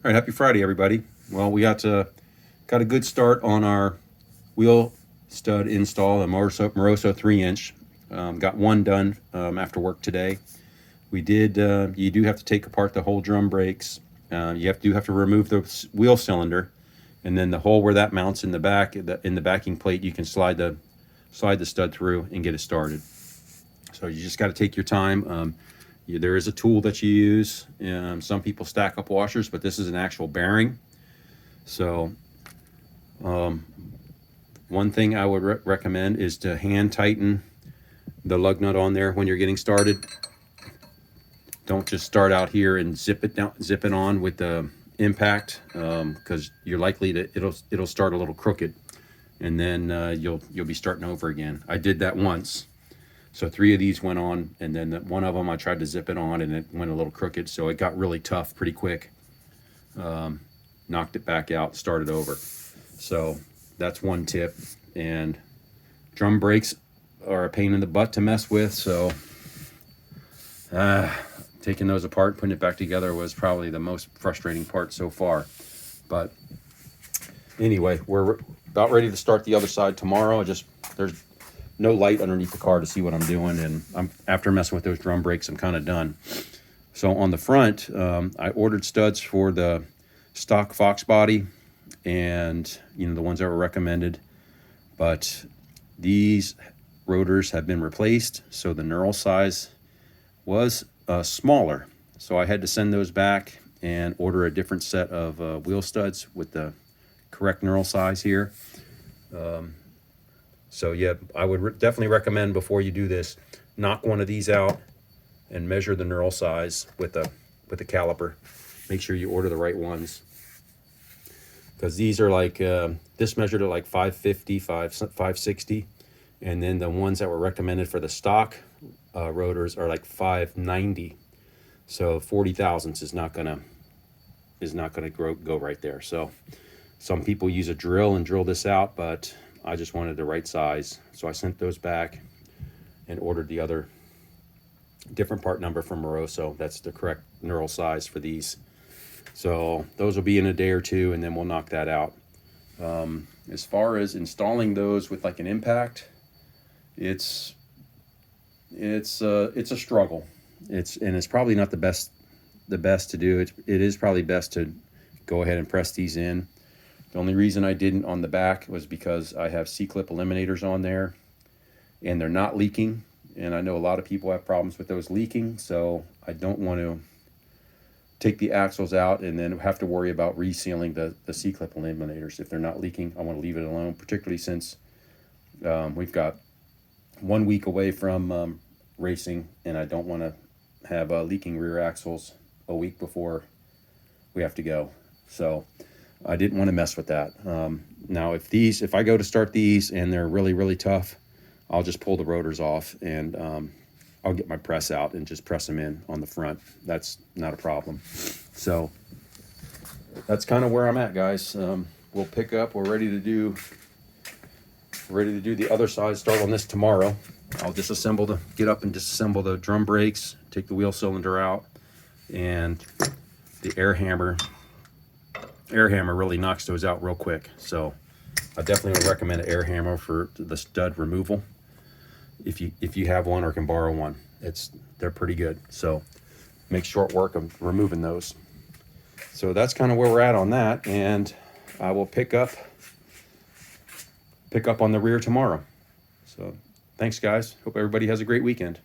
All right, happy Friday, everybody. Well, we got a good start on our wheel stud install, a Moroso 3-inch. Got one done after work today. We did. You do have to take apart the whole drum brakes. You have to remove the wheel cylinder, and then the hole where that mounts in the back, in the backing plate, you can slide the stud through and get it started. So you just got to take your time. There is a tool that you use. Some people stack up washers, but this is an actual bearing. So one thing I would recommend is to hand tighten the lug nut on there when you're getting started. Don't just start out here and zip it on with the impact, because you're likely to it'll start a little crooked, and then you'll be starting over again. I did that once. So 3 of these went on, and then one of them I tried to zip it on, and it went a little crooked, so it got really tough pretty quick. Knocked it back out, started over. So that's one tip. And drum brakes are a pain in the butt to mess with, so taking those apart, putting it back together was probably the most frustrating part so far. But anyway, we're about ready to start the other side tomorrow. There's no light underneath the car to see what I'm doing, and after messing with those drum brakes, I'm kind of done. So on the front, I ordered studs for the stock Foxbody, and the ones that were recommended, but these rotors have been replaced, so the knurl size was smaller. So I had to send those back and order a different set of wheel studs with the correct knurl size here. So yeah, I would definitely recommend, before you do this, knock one of these out and measure the knurl size with the caliper. Make sure you order the right ones, because these are like this measured at like 550, 560, and then the ones that were recommended for the stock rotors are like 590. So 40 thousandths is not gonna go right there. So some people use a drill and drill this out, but I just wanted the right size, so I sent those back and ordered the other different part number from Moroso. That's the correct knurl size for these. So those will be in a day or two, and then we'll knock that out. As far as installing those with like an impact, it's a struggle. It's probably not the best to do. It is probably best to go ahead and press these in. The only reason I didn't on the back was because I have C-clip eliminators on there, and they're not leaking. And I know a lot of people have problems with those leaking, so I don't want to take the axles out and then have to worry about resealing the C-clip eliminators. If they're not leaking, I want to leave it alone, particularly since we've got 1 week away from racing, and I don't want to have leaking rear axles a week before we have to go. So I didn't want to mess with that. Now, if I go to start these and they're really, really tough, I'll just pull the rotors off, and I'll get my press out and just press them in on the front. That's not a problem. So that's kind of where I'm at, guys. We'll pick up. We're ready to do the other side. Start on this tomorrow. I'll get up and disassemble the drum brakes, take the wheel cylinder out, and the air hammer really knocks those out real quick. So I definitely would recommend an air hammer for the stud removal. If you have one or can borrow one, they're pretty good. So make short work of removing those. So that's kind of where we're at on that, and I will pick up on the rear tomorrow. So thanks, guys. Hope everybody has a great weekend.